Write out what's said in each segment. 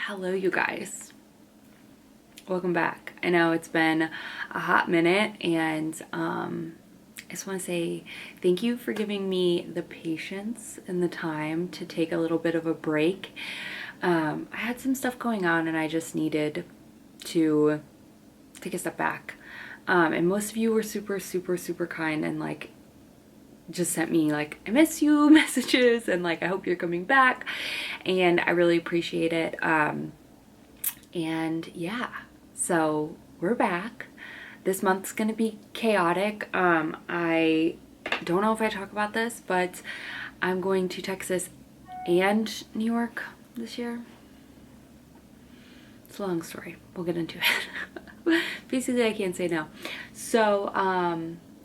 Hello, you guys. Welcome back. I know it's been a hot minute, and I just want to say thank you for giving me the patience and the time to take a little bit of a break. I had some stuff going on, and I just needed to take a step back. And most of you were super kind and like just sent me like I miss you messages and like I hope you're coming back, and I really appreciate it. And yeah, so we're back. This month's gonna be chaotic. I don't know if I talk about this, but I'm going to Texas and New York this year. It's a long story, we'll get into it. Basically I can't say no. So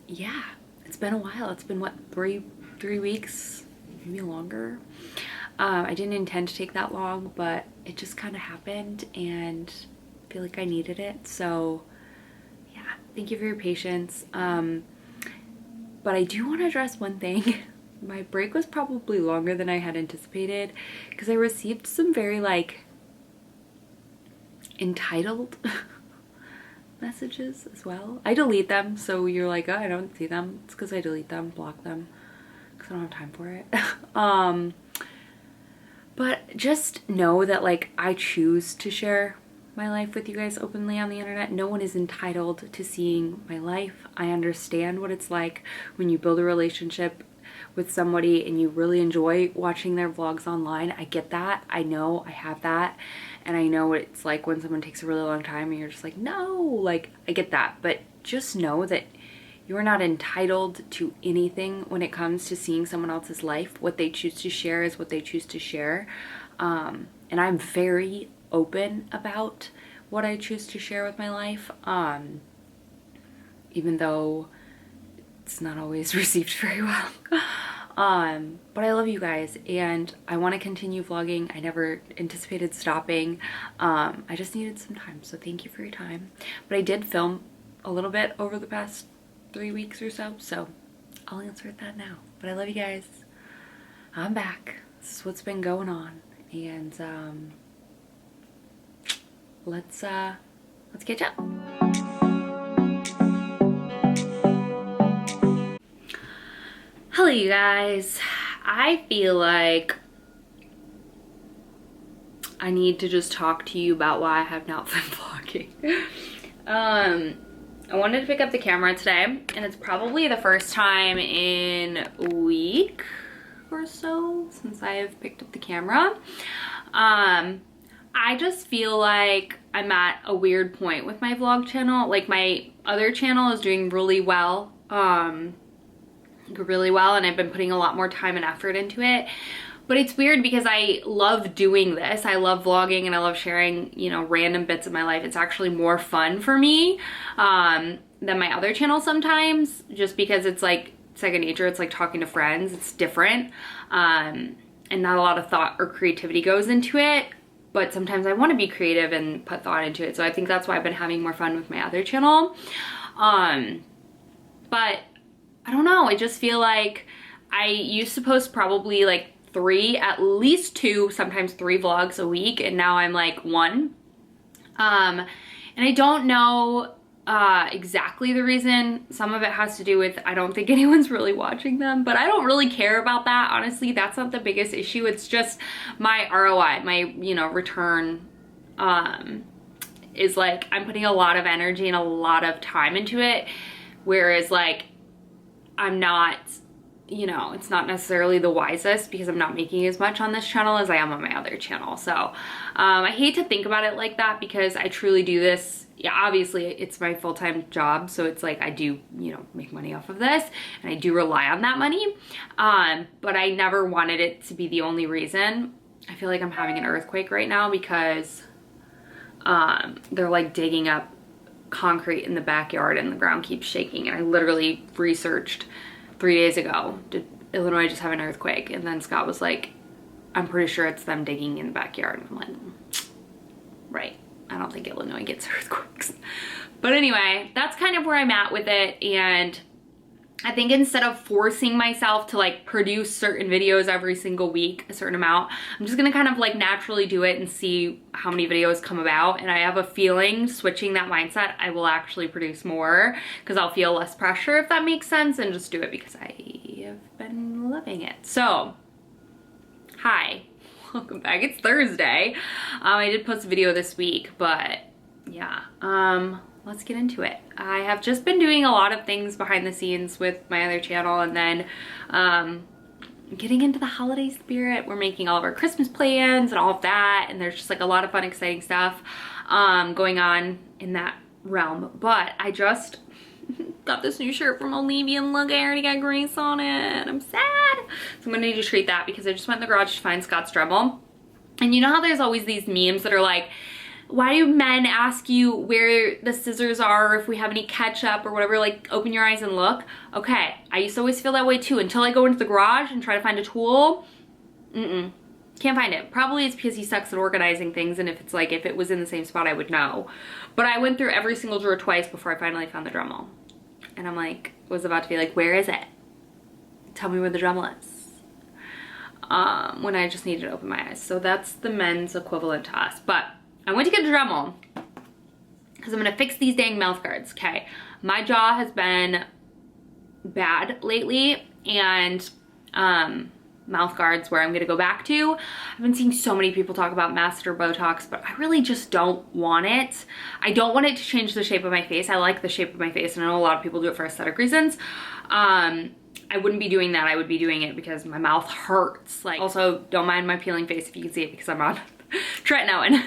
yeah, it's been a while. It's been what, three weeks, maybe longer. I didn't intend to take that long, but it just kind of happened and I feel like I needed it. So yeah, thank you for your patience. But I do want to address one thing. My break was probably longer than I had anticipated because I received some very like entitled messages as well. I delete them, so you're like, oh, I don't see them. It's because I delete them, block them, because I don't have time for it. But just know that like I choose to share my life with you guys openly on the internet. No one is entitled to seeing my life. I understand what it's like when you build a relationship with somebody and you really enjoy watching their vlogs online. I get that. I know I have that. And I know what it's like when someone takes a really long time and you're just like, no, like I get that. But just know that you're not entitled to anything when it comes to seeing someone else's life. What they choose to share is what they choose to share. And I'm very open about what I choose to share with my life. Even though it's not always received very well. But I love you guys and I want to continue vlogging. I never anticipated stopping. I just needed some time, so thank you for your time. But I did film a little bit over the past 3 weeks or so I'll insert that now. But I love you guys. I'm back. This is what's been going on, and let's catch up. Hello, you guys. I feel like I need to just talk to you about why I have not been vlogging. I wanted to pick up the camera today, and it's probably the first time in a week or so since I have picked up the camera. I just feel like I'm at a weird point with my vlog channel. Like my other channel is doing really well. Really well, and I've been putting a lot more time and effort into it. But it's weird because I love doing this. I love vlogging and I love sharing, you know, random bits of my life. It's actually more fun for me than my other channel sometimes, just because it's like second nature. It's like talking to friends. It's different, and not a lot of thought or creativity goes into it. But sometimes I want to be creative and put thought into it. So I think that's why I've been having more fun with my other channel. But I don't know, I just feel like I used to post probably like at least 2, sometimes 3 vlogs a week, and now I'm like 1. And I don't know exactly the reason. Some of it has to do with I don't think anyone's really watching them, but I don't really care about that. Honestly, that's not the biggest issue. It's just my ROI, my, you know, return is like I'm putting a lot of energy and a lot of time into it, whereas like I'm not, you know, it's not necessarily the wisest because I'm not making as much on this channel as I am on my other channel. So I hate to think about it like that because I truly do this. Yeah, obviously it's my full-time job, so it's like I do, you know, make money off of this and I do rely on that money. But I never wanted it to be the only reason. I feel like I'm having an earthquake right now because they're like digging up concrete in the backyard and the ground keeps shaking, and I literally researched 3 days ago, did Illinois just have an earthquake? And then Scott was like, I'm pretty sure it's them digging in the backyard. And I'm like, right, I don't think Illinois gets earthquakes. But anyway, that's kind of where I'm at with it, and I think instead of forcing myself to like produce certain videos every single week, a certain amount, I'm just gonna kind of like naturally do it and see how many videos come about. And I have a feeling switching that mindset, I will actually produce more because I'll feel less pressure, if that makes sense, and just do it because I have been loving it. So, hi, welcome back. It's Thursday. I did post a video this week, but yeah, let's get into it. I have just been doing a lot of things behind the scenes with my other channel, and then getting into the holiday spirit. We're making all of our Christmas plans and all of that, and there's just like a lot of fun, exciting stuff going on in that realm. But I just got this new shirt from Olivia, and look, I already got Grace on it. I'm sad. So I'm gonna need to treat that because I just went in the garage to find Scott's Dremel. And you know how there's always these memes that are like, why do men ask you where the scissors are, or if we have any ketchup or whatever, like open your eyes and look? Okay, I used to always feel that way too until I go into the garage and try to find a tool. Can't find it. Probably it's because he sucks at organizing things, and if it's like, if it was in the same spot, I would know. But I went through every single drawer twice before I finally found the Dremel. And I'm like, was about to be like, where is it? Tell me where the Dremel is. When I just needed to open my eyes. So that's the men's equivalent to us. But I went to get a Dremel because I'm gonna fix these dang mouth guards. Okay, my jaw has been bad lately, and mouth guards where I'm gonna go back to. I've been seeing so many people talk about Master Botox, but I really just don't want it. I don't want it to change the shape of my face. I like the shape of my face, and I know a lot of people do it for aesthetic reasons. I wouldn't be doing that. I would be doing it because my mouth hurts. Like, also, don't mind my peeling face if you can see it because I'm on tretinoin.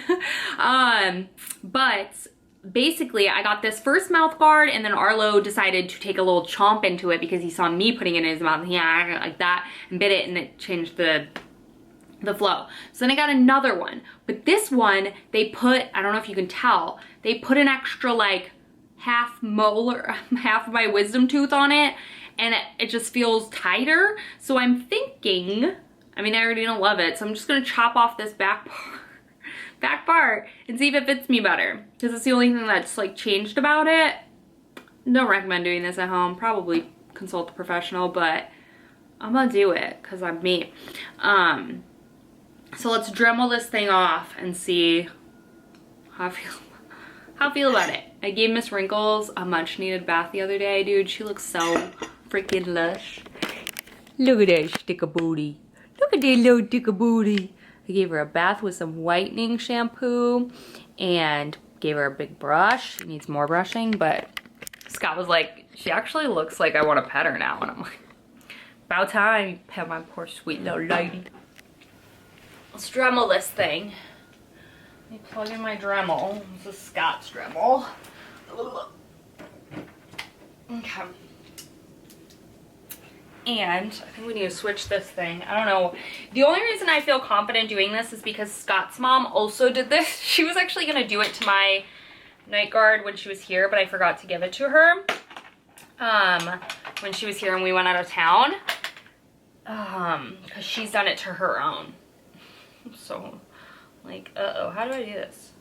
But basically I got this first mouth guard, and then Arlo decided to take a little chomp into it because he saw me putting it in his mouth, yeah, like that, and bit it, and it changed the flow. So then I got another one, but this one they put, I don't know if you can tell, they put an extra like half molar, half of my wisdom tooth on it, and it just feels tighter. So I'm thinking, I mean, I already don't love it, so I'm just gonna chop off this back part and see if it fits me better, because it's the only thing that's like changed about it. Don't recommend doing this at home. Probably consult a professional, but I'm gonna do it because I'm me. So let's Dremel this thing off and see how I feel about it. I gave Miss Wrinkles a much needed bath the other day, dude. She looks so freaking lush. Look at that stick of booty. Look at that little stick of booty. I gave her a bath with some whitening shampoo and gave her a big brush. She needs more brushing, but Scott was like, she actually looks like I want to pet her now. And I'm like, about time you pet my poor sweet little lady. Let's Dremel this thing. Let me plug in my Dremel. This is Scott's Dremel. Okay. And I think we need to switch this thing. I don't know. The only reason I feel confident doing this is because Scott's mom also did this. She was actually going to do it to my night guard when she was here, but I forgot to give it to her when she was here and we went out of town. Because she's done it to her own. So, like, uh-oh, how do I do this?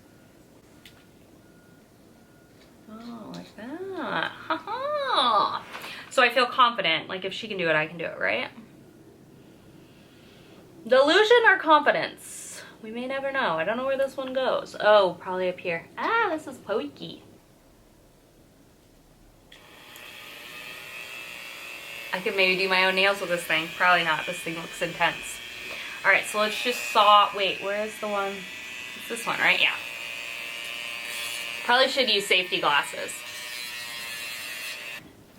Oh, like that. Ha-ha. So I feel confident, like if she can do it, I can do it, right? Delusion or confidence? We may never know. I don't know where this one goes. Oh, probably up here. Ah, this is pokey. I could maybe do my own nails with this thing. Probably not. This thing looks intense. All right, so let's just saw. Wait, where is the one? It's this one, right? Yeah. Probably should use safety glasses.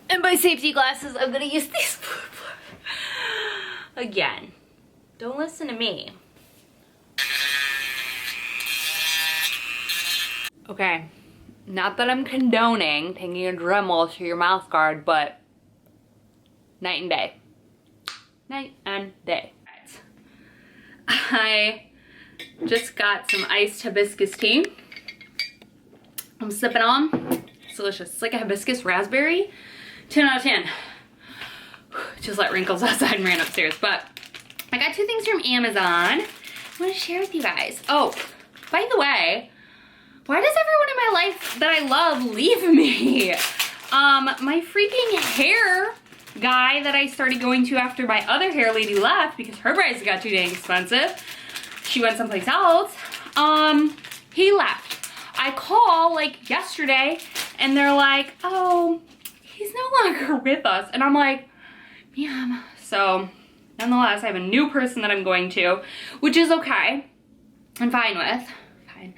And by safety glasses, I'm gonna use these. Again, don't listen to me. Okay, not that I'm condoning taking a Dremel to your mouth guard, but night and day. Night and day. I just got some iced hibiscus tea. I'm sipping on. It's delicious. It's like a hibiscus raspberry. 10 out of 10. Just let Wrinkles outside and ran upstairs. But I got 2 things from Amazon I want to share with you guys. Oh, by the way, why does everyone in my life that I love leave me? My freaking hair guy that I started going to after my other hair lady left because her braids got too dang expensive. She went someplace else. He left. I call like yesterday and they're like, oh, he's no longer with us. And I'm like, yeah. So nonetheless, I have a new person that I'm going to, which is okay. I'm fine with. Fine.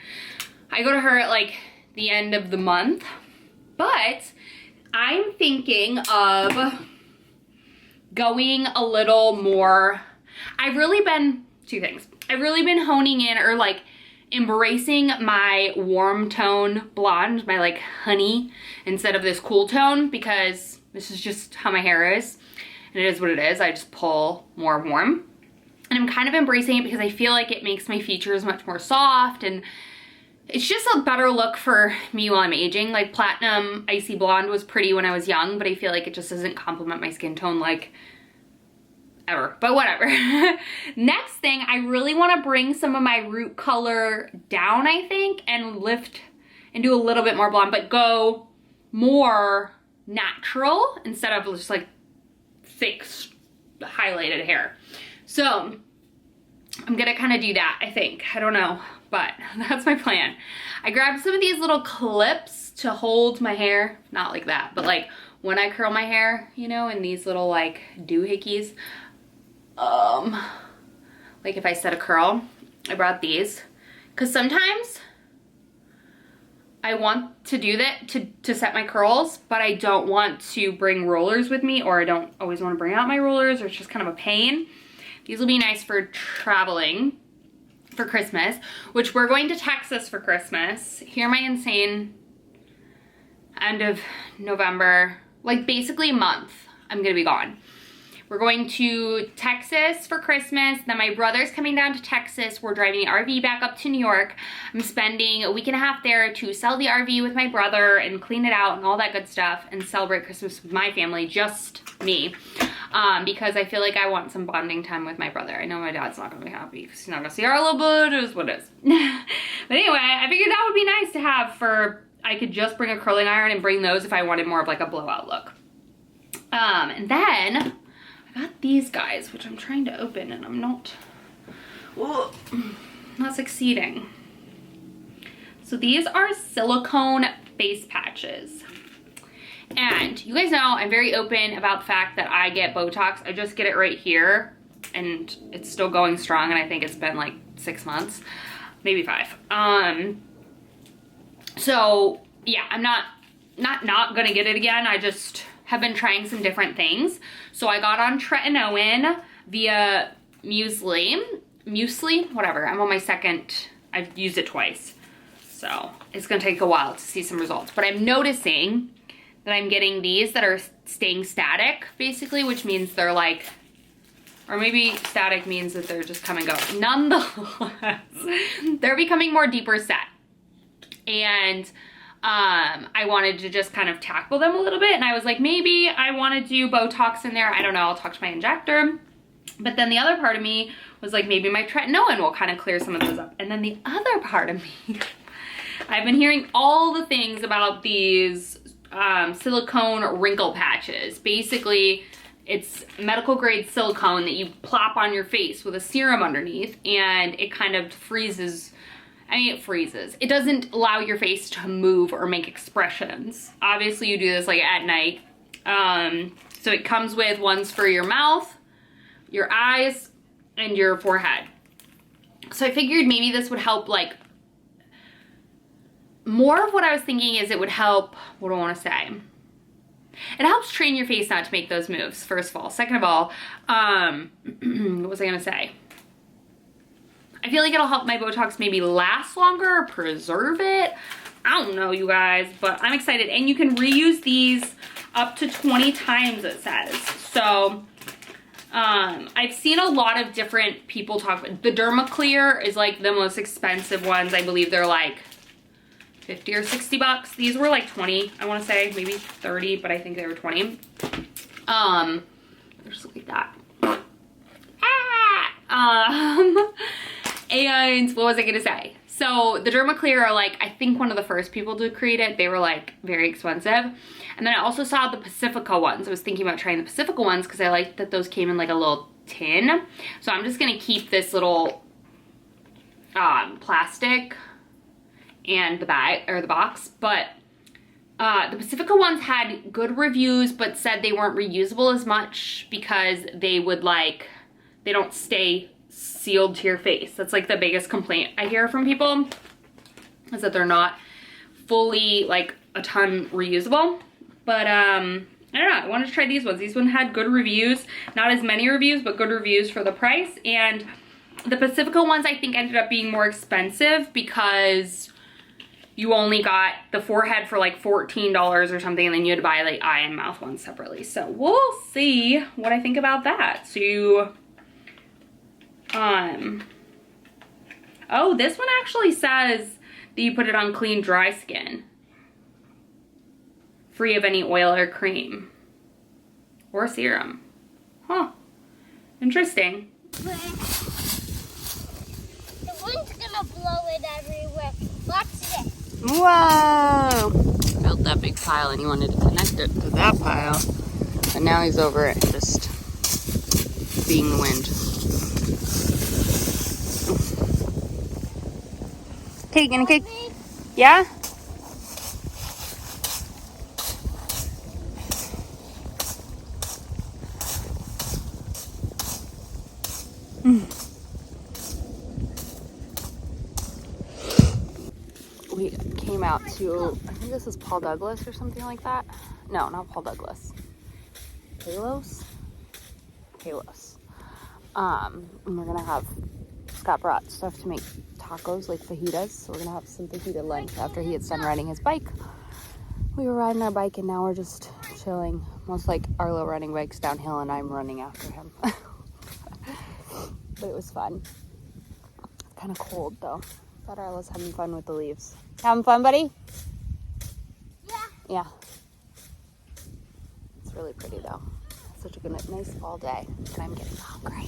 I go to her at like the end of the month, but I'm thinking of going a little more. I've really been, two things. I've really been honing in or like embracing my warm tone blonde, my like honey, instead of this cool tone, because this is just how my hair is. And it is what it is. I just pull more warm. And I'm kind of embracing it because I feel like it makes my features much more soft, and it's just a better look for me while I'm aging. Like platinum icy blonde was pretty when I was young, but I feel like it just doesn't complement my skin tone like ever, but whatever. Next thing, I really want to bring some of my root color down, I think, and lift and do a little bit more blonde, but go more natural instead of just like thick highlighted hair. So I'm gonna kind of do that, I think. I don't know, but that's my plan. I grabbed some of these little clips to hold my hair, not like that, but like when I curl my hair, you know, in these little like doohickeys. Like if I set a curl, I brought these because sometimes I want to do that to set my curls, but I don't want to bring rollers with me, or I don't always want to bring out my rollers, or it's just kind of a pain. These will be nice for traveling for Christmas, which we're going to Texas for Christmas. Here my insane end of November, like basically a month I'm gonna be gone. We're going to Texas for Christmas. Then my brother's coming down to Texas. We're driving the RV back up to New York. I'm spending a week and a half there to sell the RV with my brother and clean it out and all that good stuff and celebrate Christmas with my family, just me. Because I feel like I want some bonding time with my brother. I know my dad's not gonna be happy because he's not gonna see our little bud. It is what it is. But anyway, I figured that would be nice to have for, I could just bring a curling iron and bring those if I wanted more of like a blowout look. And then I got these guys, which I'm trying to open and I'm not succeeding. So these are silicone face patches. And you guys know I'm very open about the fact that I get Botox. I just get it right here and it's still going strong, and I think it's been like 6 months, maybe 5. So yeah, I'm not gonna get it again. I just have been trying some different things. So I got on tretinoin via muesli, whatever. I'm on my second, I've used it twice. So it's gonna take a while to see some results, but I'm noticing that I'm getting these that are staying static, basically, which means they're like, or maybe static means that they're just come and go. Nonetheless, they're becoming more deeper set. And I wanted to just kind of tackle them a little bit, and I was like, maybe I want to do Botox in there. I don't know, I'll talk to my injector. But then the other part of me was like, maybe my tretinoin will kind of clear some of those up. And then the other part of me, I've been hearing all the things about these silicone wrinkle patches. Basically, it's medical grade silicone that you plop on your face with a serum underneath, and it kind of freezes. I mean, it freezes. It doesn't allow your face to move or make expressions. Obviously, you do this like at night. So it comes with ones for your mouth, your eyes, and your forehead. So I figured maybe this would help, like, more of what I was thinking is it would help, what do I want to say? It helps train your face not to make those moves, first of all. Second of all, what was I going to say? I feel like it'll help my Botox maybe last longer or preserve it. I don't know, you guys, but I'm excited. And you can reuse these up to 20 times, it says. So I've seen a lot of different people talk about, the Dermaclear is like the most expensive ones. I believe they're like 50 or 60 bucks. These were like 20, I want to say, maybe 30, but I think they were 20. Just like that. And what was I gonna say? So the Dermaclear are like, I think one of the first people to create it. They were like very expensive. And then I also saw the Pacifica ones. I was thinking about trying the Pacifica ones because I liked that those came in like a little tin. So I'm just gonna keep this little plastic and the bag or the box. But the Pacifica ones had good reviews, but said they weren't reusable as much because they would like, they don't stay sealed to your face. That's like the biggest complaint I hear from people, is that they're not fully like a ton reusable. But I don't know, I wanted to try these ones. These ones had good reviews, not as many reviews, but good reviews for the price. And the Pacifica ones I think ended up being more expensive because you only got the forehead for like $14 or something, and then you had to buy like eye and mouth ones separately. So we'll see what I think about that. So oh, this one actually says that you put it on clean, dry skin, free of any oil or cream or serum. Huh, interesting. The wind's gonna blow it everywhere. Watch this. Whoa! Built that big pile and he wanted to connect it to that pile. And now he's over it, just being the wind. Okay, you gonna kick? Yeah? We came out to, I think this is Paul Douglas or something like that. No, not Paul Douglas. Palos? Palos. And we're gonna have, Scott brought stuff to make tacos, like fajitas. So we're gonna have some fajita lunch after he gets done riding his bike. We were riding our bike and now we're just chilling. Most like Arlo riding bikes downhill and I'm running after him. But it was fun. Kind of cold though. Thought Arlo's having fun with the leaves. Having fun, buddy? Yeah. Yeah. It's really pretty though. Such a good, nice fall day, and I'm getting hungry.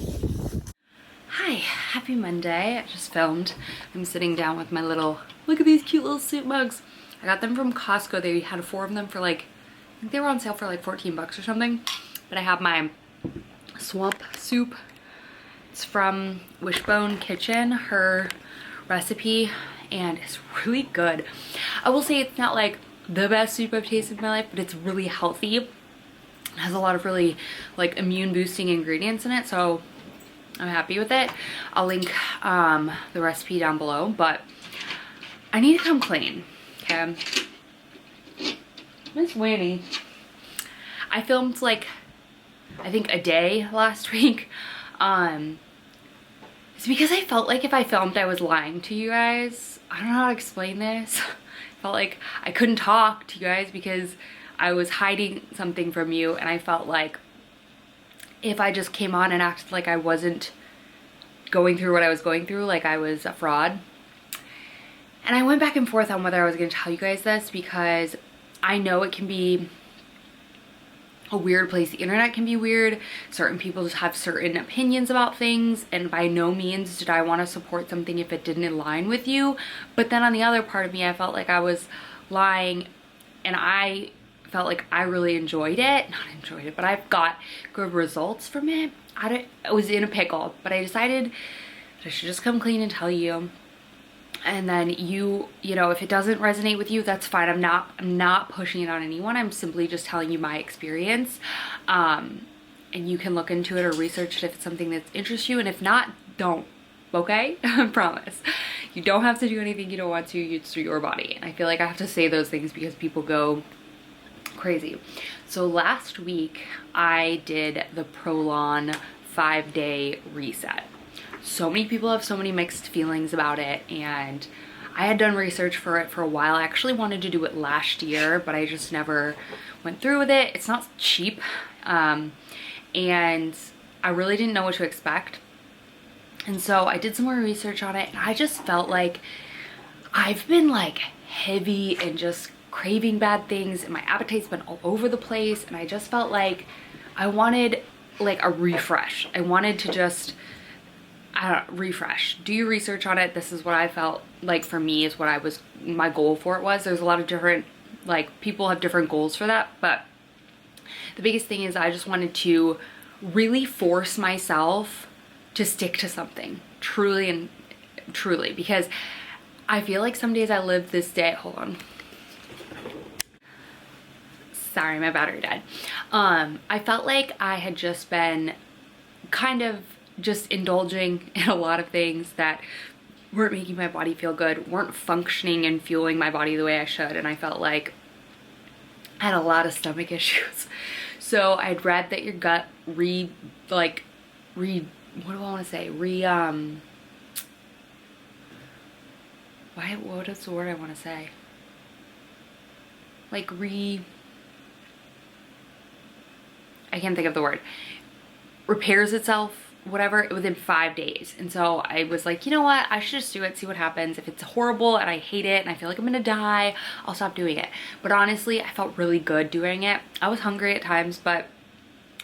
Hi, happy Monday. I just filmed. I'm sitting down with my little, look at these cute little soup mugs. I got them from Costco. They had 4 of them for like, I think they were on sale for like 14 bucks or something. But I have my swamp soup. It's from Wishbone Kitchen, her recipe, and it's really good. I will say it's not like the best soup I've tasted in my life, but it's really healthy. It has a lot of really like immune boosting ingredients in it, so I'm happy with it. I'll link the recipe down below, but I need to come clean, okay? Miss Winnie. I filmed like, I think a day last week. It's because I felt like if I filmed I was lying to you guys. I don't know how to explain this. I felt like I couldn't talk to you guys because I was hiding something from you, and I felt like if I just came on and acted like I wasn't going through what I was going through, like I was a fraud. And I went back and forth on whether I was going to tell you guys this because I know it can be a weird place. The internet can be weird. Certain people just have certain opinions about things, and by no means did I want to support something if it didn't align with you. But then on the other part of me, I felt like I was lying, and I felt like I really enjoyed it. Not enjoyed it, but I've got good results from it. I was in a pickle, but I decided that I should just come clean and tell you. And then you know, if it doesn't resonate with you, that's fine. I'm not pushing it on anyone. I'm simply just telling you my experience. And you can look into it or research it if it's something that interests you. And if not, don't, okay? I promise. You don't have to do anything you don't want to. It's your body. And I feel like I have to say those things because people go crazy. So last week I did the Prolon 5-day reset. So many people have so many mixed feelings about it, and I had done research for it for a while. I actually wanted to do it last year, but I just never went through with it. It's not cheap, and I really didn't know what to expect. And so I did some more research on it, and I just felt like I've been like heavy and just craving bad things, and my appetite's been all over the place, and I just felt like I wanted like a refresh. I wanted to just I don't know, refresh. Do your research on it. This is what I felt like for me is what my goal for it was. There's a lot of different, like, people have different goals for that, but the biggest thing is I just wanted to really force myself to stick to something truly and truly, because I feel like some days I live this day. Hold on. Sorry, my battery died. I felt like I had just been kind of just indulging in a lot of things that weren't making my body feel good, weren't functioning and fueling my body the way I should, and I felt like I had a lot of stomach issues. So I'd read that your gut what do I want to say? What is the word I want to say? Like I can't think of the word. Repairs itself, whatever, within 5 days. And so I was like, you know what, I should just do it, see what happens. If it's horrible and I hate it and I feel like I'm gonna die, I'll stop doing it. But honestly, I felt really good doing it. I was hungry at times, but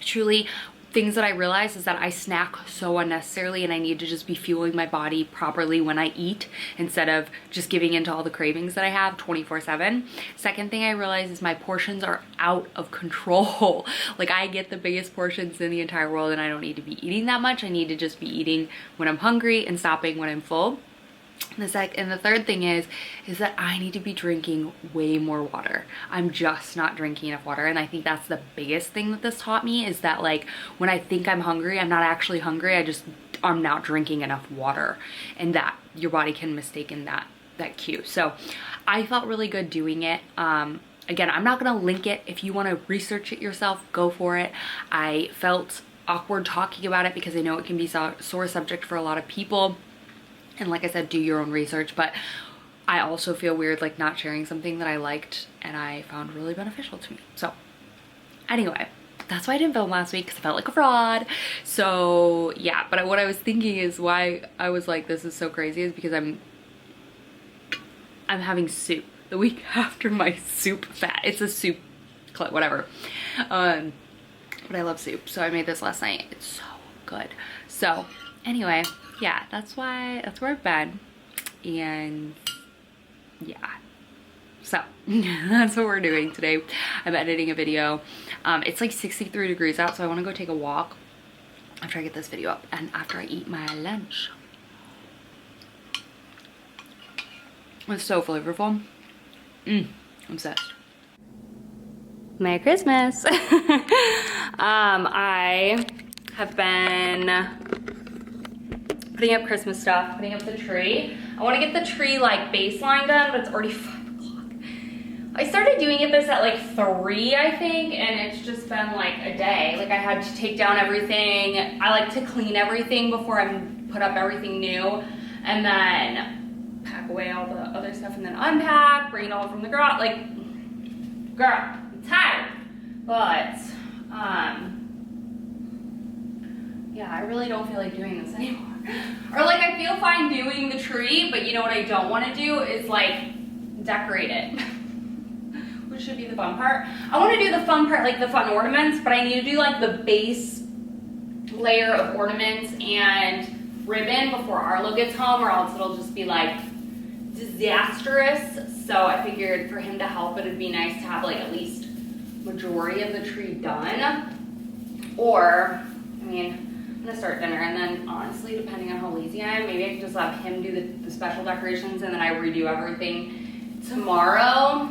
truly, things that I realized is that I snack so unnecessarily, and I need to just be fueling my body properly when I eat instead of just giving into all the cravings that I have 24/7. Second thing I realized is my portions are out of control. Like, I get the biggest portions in the entire world, and I don't need to be eating that much. I need to just be eating when I'm hungry and stopping when I'm full. And the third thing is that I need to be drinking way more water. I'm just not drinking enough water, and I think that's the biggest thing that this taught me, is that, like, when I think I'm hungry, I'm not actually hungry. I'm not drinking enough water, and that your body can mistake in that cue. So I felt really good doing it. Again, I'm not gonna link it. If you want to research it yourself, go for it. I felt awkward talking about it because I know it can be a sore subject for a lot of people. And like I said, do your own research, but I also feel weird like not sharing something that I liked and I found really beneficial to me. So anyway, that's why I didn't film last week, because I felt like a fraud. So yeah, but what I was thinking is why I was like, this is so crazy, is because I'm having soup the week after my soup fast. It's a soup clip, whatever. But I love soup, so I made this last night. It's so good. So anyway, yeah, that's where I've been, and yeah, so that's what we're doing today. I'm editing a video. It's like 63 degrees out, so I want to go take a walk after I get this video up and after I eat my lunch. It's so flavorful. I'm obsessed. Merry Christmas. I have been putting up Christmas stuff, putting up the tree. I want to get the tree like baseline done, but it's already 5 o'clock. I started doing this at like 3, I think, and it's just been like a day. Like, I had to take down everything. I like to clean everything before I put up everything new, and then pack away all the other stuff, and then unpack, bring it all from the garage. Like, girl, I'm tired. But yeah, I really don't feel like doing this anymore. Or like, I feel fine doing the tree, but you know what I don't want to do is like decorate it. Which should be the fun part. I want to do the fun part, like the fun ornaments, but I need to do like the base layer of ornaments and ribbon before Arlo gets home, or else it'll just be like disastrous. So I figured for him to help, it would be nice to have like at least majority of the tree done. Or, I mean, I'm gonna start dinner, and then honestly, depending on how lazy I am, maybe I can just have him do the special decorations, and then I redo everything tomorrow.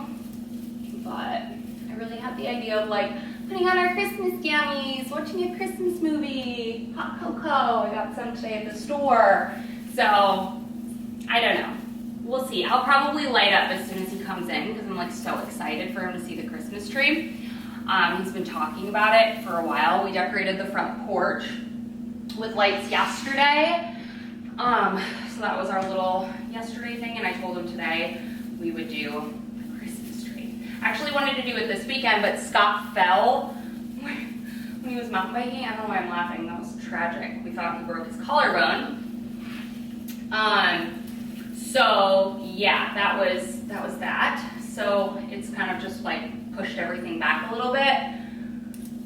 But I really had the idea of like putting on our Christmas jammies, watching a Christmas movie, hot cocoa. I got some today at the store. So I don't know. We'll see. I'll probably light up as soon as he comes in, because I'm like so excited for him to see the Christmas tree. He's been talking about it for a while. We decorated the front porch with lights yesterday. So that was our little yesterday thing, and I told him today we would do a Christmas tree. I actually wanted to do it this weekend, but Scott fell when he was mountain biking. I don't know why I'm laughing. That was tragic. We thought he broke his collarbone. So yeah, that was that. So it's kind of just like pushed everything back a little bit.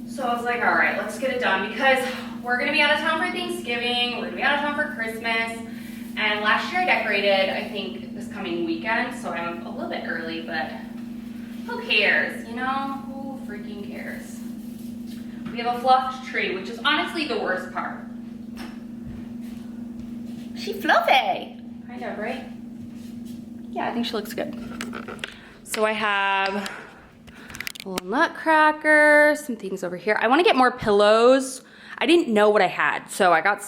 So I was like, all right, let's get it done, because we're gonna be out of town for Thanksgiving, we're gonna be out of town for Christmas, and last year I decorated, I think, this coming weekend, so I'm a little bit early, but who cares, you know? Who freaking cares? We have a fluffed tree, which is honestly the worst part. She fluffy. Kind of, right? Yeah, I think she looks good. So I have a little nutcracker, some things over here. I want to get more pillows. I didn't know what I had, so I got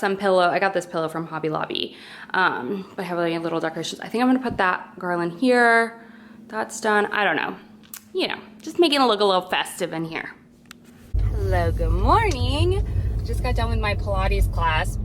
this pillow from Hobby Lobby. But I have like little decorations. I think I'm gonna put that garland here. That's done. I don't know. You know, just making it look a little festive in here. Hello, good morning. Just got done with my Pilates class,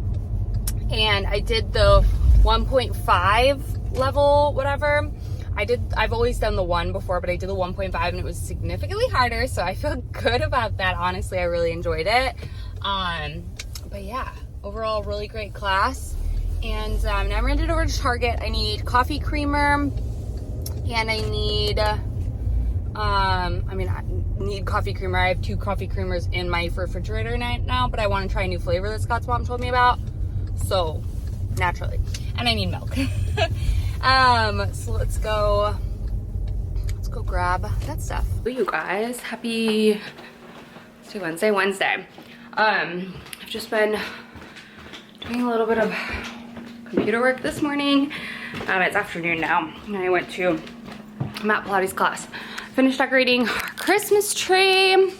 and I did the 1.5 level, whatever. I've always done the 1 before, but I did the 1.5 and it was significantly harder, so I feel good about that. Honestly, I really enjoyed it. But yeah, overall, really great class. And now I'm headed over to Target. I need coffee creamer, and I need, I need coffee creamer. I have 2 coffee creamers in my refrigerator right now, but I want to try a new flavor that Scott's mom told me about. So, naturally. And I need milk. So let's go grab that stuff. You guys, happy Wednesday. I've just been doing a little bit of computer work this morning. It's afternoon now, and I'm at Pilates class. Finished decorating our Christmas tree.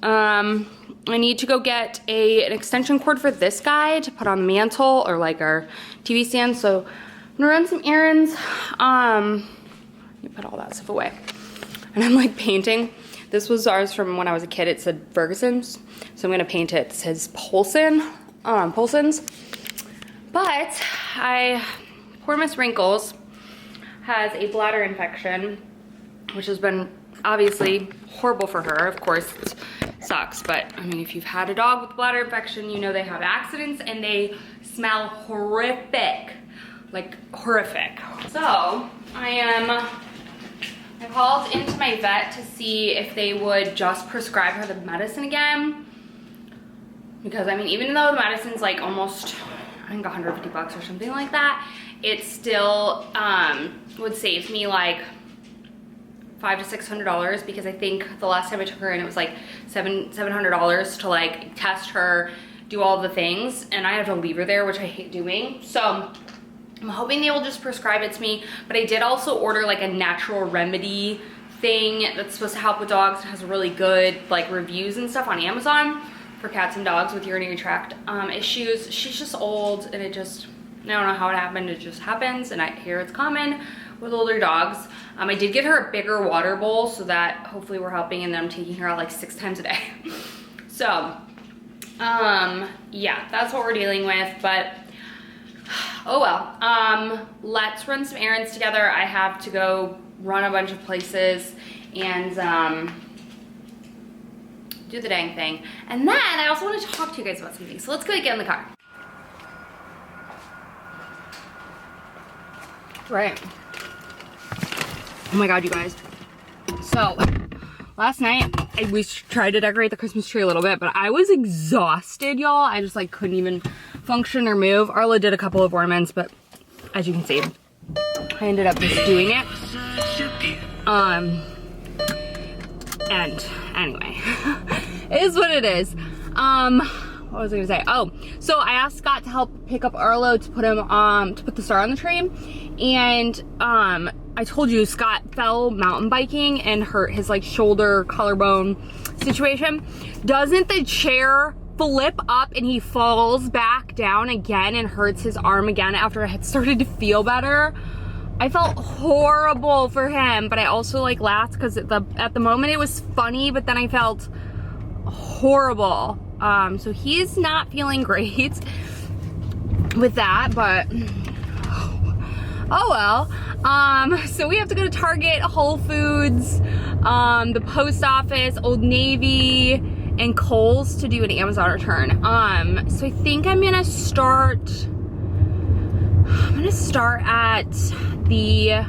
I need to go get an extension cord for this guy to put on the mantle, or like our TV stand. So I'm gonna run some errands. You put all that stuff away. And I'm like painting. This was ours from when I was a kid. It said Ferguson's. So I'm gonna paint it. It says Polson's. But poor Miss Wrinkles has a bladder infection, which has been obviously horrible for her. Of course, it sucks, but I mean, if you've had a dog with bladder infection, you know they have accidents and they smell horrific, like horrific. So I called into my vet to see if they would just prescribe her the medicine again, because I mean, even though the medicine's like almost, I think 150 bucks or something like that, it still would save me like $500 to $600, because I think the last time I took her in, it was like $700 to like test her, do all the things, and I have to leave her there, which I hate doing. So I'm hoping they will just prescribe it to me. But I did also order like a natural remedy thing that's supposed to help with dogs. It has really good like reviews and stuff on Amazon for cats and dogs with urinary tract issues. She's just old, and it just, I don't know how it happened. It just happens, and I hear it's common with older dogs. I did get her a bigger water bowl, so that hopefully we're helping, and then I'm taking her out like 6 times a day. So, yeah, that's what we're dealing with, but oh well. Let's run some errands together. I have to go run a bunch of places and do the dang thing. And then I also want to talk to you guys about something. So let's go get in the car. Right. Oh my god, you guys. So, last night, we tried to decorate the Christmas tree a little bit, but I was exhausted, y'all. I just like couldn't even function or move. Arla did a couple of ornaments, but as you can see, I ended up just doing it. And anyway, it is what it is. What was I gonna say? Oh, so I asked Scott to help pick up Arlo to put him to put the star on the tree, and I told you Scott fell mountain biking and hurt his like shoulder collarbone situation. Doesn't the chair flip up and he falls back down again and hurts his arm again after I had started to feel better? I felt horrible for him, but I also like laughed because at the moment it was funny, but then I felt horrible. So he's not feeling great with that, but oh well. So we have to go to Target, Whole Foods, the post office, Old Navy, and Kohl's to do an Amazon return. So I think I'm gonna start at the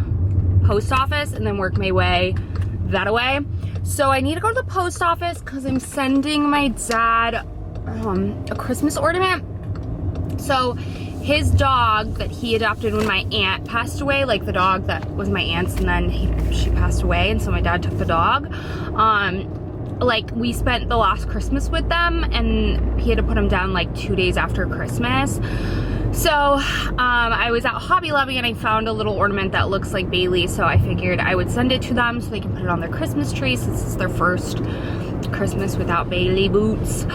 post office and then work my way that way. So I need to go to the post office because I'm sending my dad a Christmas ornament. So his dog that he adopted when my aunt passed away, like the dog that was my aunt's, and then she passed away, and so my dad took the dog. Like we spent the last Christmas with them, and he had to put him down like 2 days after Christmas. So I was at Hobby Lobby and I found a little ornament that looks like Bailey, so I figured I would send it to them so they can put it on their Christmas tree since it's their first Christmas without Bailey boots.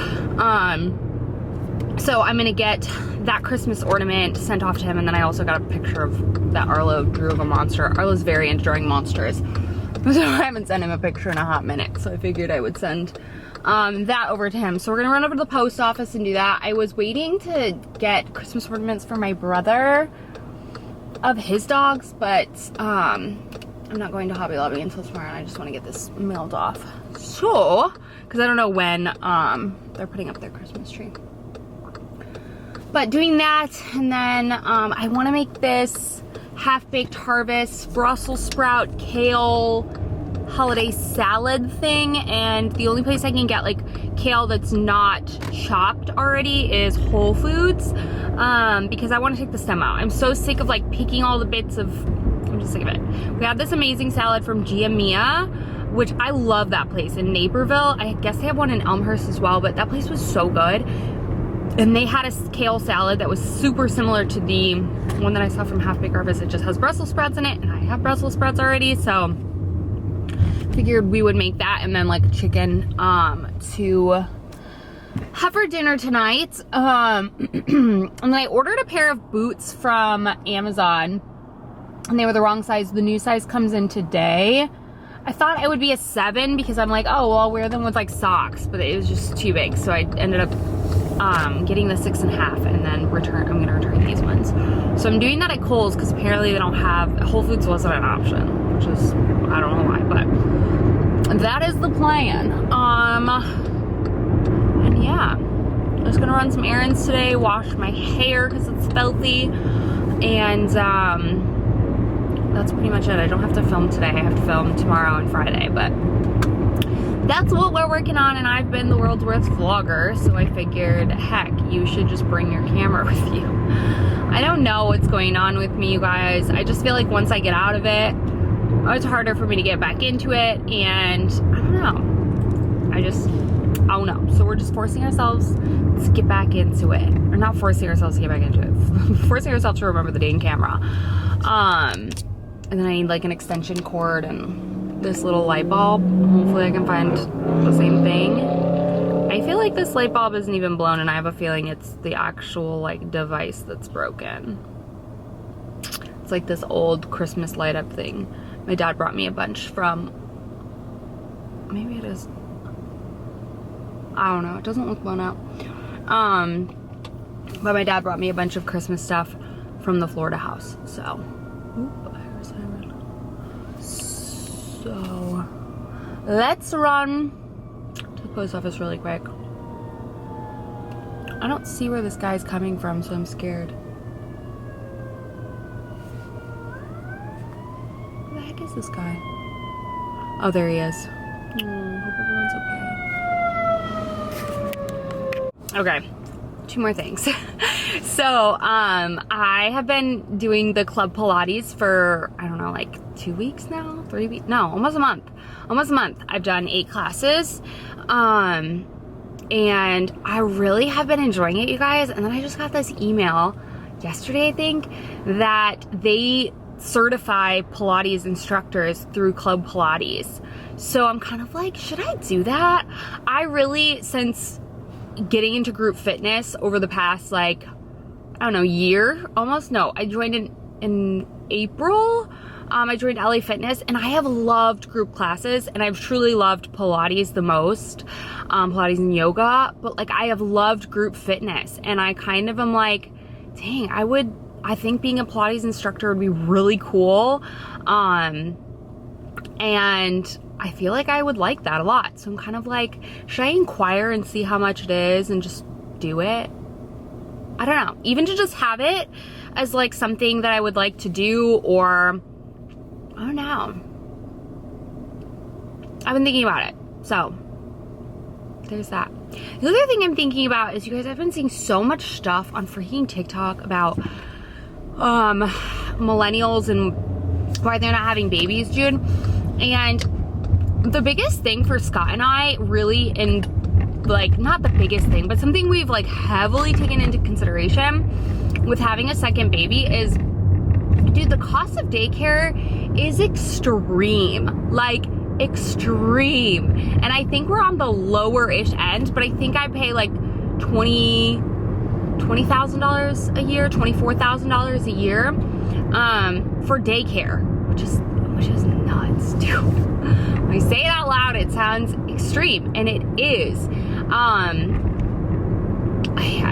So I'm gonna get that Christmas ornament sent off to him, and then I also got a picture of that Arlo drew of a monster. Arlo's very into drawing monsters, so I haven't sent him a picture in a hot minute, so I figured I would send that over to him. So we're gonna run over to the post office and do that. I was waiting to get Christmas ornaments for my brother of his dogs, but I'm not going to Hobby Lobby until tomorrow, and I just want to get this mailed off. So, because I don't know when they're putting up their Christmas tree. But doing that, and then I want to make this half-baked harvest Brussels sprout kale holiday salad thing, and the only place I can get like kale that's not chopped already is Whole Foods, because I want to take the stem out. I'm so sick of like picking all the bits of, I'm just sick of it. We had this amazing salad from Gia Mia, which I love that place in Naperville. I guess they have one in Elmhurst as well, but that place was so good. And they had a kale salad that was super similar to the one that I saw from Half Baked Harvest. It just has Brussels sprouts in it, and I have Brussels sprouts already, so figured we would make that, and then like chicken to have for dinner tonight. And then I ordered a pair of boots from Amazon, and they were the wrong size. The new size comes in today. I thought it would be a 7 because I'm like, oh, well, I'll wear them with like socks, but it was just too big, so I ended up getting the 6.5, and then I'm gonna return these ones. So I'm doing that at Kohl's because apparently they don't have, Whole Foods wasn't an option, which is, I don't know why, but that is the plan. And yeah, I'm just gonna run some errands today, wash my hair because it's filthy, and that's pretty much it. I don't have to film today. I have to film tomorrow and Friday, but that's what we're working on, and I've been the world's worst vlogger, so I figured, heck, you should just bring your camera with you. I don't know what's going on with me, you guys. I just feel like once I get out of it, it's harder for me to get back into it, and I don't know. I don't know. So we're just forcing ourselves to get back into it. Or not forcing ourselves to get back into it. Forcing ourselves to remember the dang camera. And then I need like an extension cord and this little light bulb. Hopefully I can find the same thing. I feel like this light bulb isn't even blown, and I have a feeling it's the actual like device that's broken. It's like this old Christmas light up thing. My dad brought me a bunch from, maybe it is, I don't know, it doesn't look blown out. But my dad brought me a bunch of Christmas stuff from the Florida house, so. So let's run to the post office really quick. I don't see where this guy's coming from, so I'm scared. Where the heck is this guy? Oh, there he is. Hope everyone's okay. Okay, 2 more things. So, I have been doing the club Pilates for, I don't know, like 2 weeks now? 3 weeks? No, almost a month. Almost a month. I've done 8 classes. And I really have been enjoying it, you guys. And then I just got this email yesterday, I think, that they certify Pilates instructors through Club Pilates. So I'm kind of like, should I do that? I really, since getting into group fitness over the past, like, I don't know, year almost. No, I joined in April. I joined LA Fitness, and I have loved group classes, and I've truly loved Pilates the most, Pilates and yoga, but like I have loved group fitness, and I kind of am like, dang, I think being a Pilates instructor would be really cool, and I feel like I would like that a lot. So I'm kind of like, should I inquire and see how much it is and just do it? I don't know. Even to just have it as like something that I would like to do, or I don't know. I've been thinking about it. So there's that. The other thing I'm thinking about is, you guys, I've been seeing so much stuff on freaking TikTok about millennials and why they're not having babies, dude. And the biggest thing for Scott and I, really, and like, not the biggest thing, but something we've like heavily taken into consideration with having a second baby is, dude, the cost of daycare is extreme. Like, extreme. And I think we're on the lower-ish end, but I think I pay like $20,000 a year, $24,000 a year for daycare, which is nuts, dude. When I say it out loud, it sounds extreme, and it is.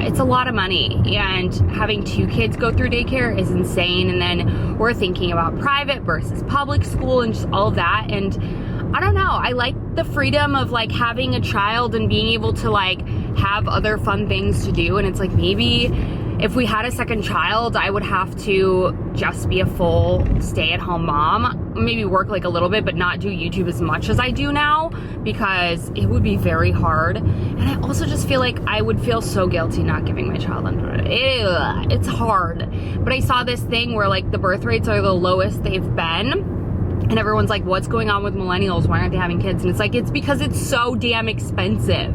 It's a lot of money, and having 2 kids go through daycare is insane. And then we're thinking about private versus public school and just all of that. And I don't know, I like the freedom of like having a child and being able to like have other fun things to do. And it's like, maybe if we had a second child, I would have to just be a full stay-at-home mom, maybe work like a little bit, but not do YouTube as much as I do now, because it would be very hard. And I also just feel like I would feel so guilty not giving my child until it's hard. But I saw this thing where like the birth rates are the lowest they've been, and everyone's like, what's going on with millennials? Why aren't they having kids? And it's like, it's because it's so damn expensive.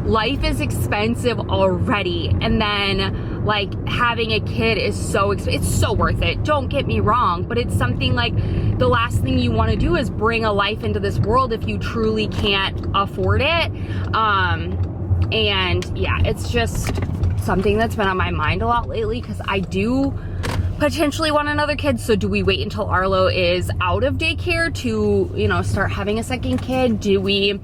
Life is expensive already, and then like having a kid is so it's so worth it, don't get me wrong, but it's something like, the last thing you want to do is bring a life into this world if you truly can't afford it. And yeah, it's just something that's been on my mind a lot lately, because I do potentially want another kid. So do we wait until Arlo is out of daycare to, you know, start having a second kid? Do we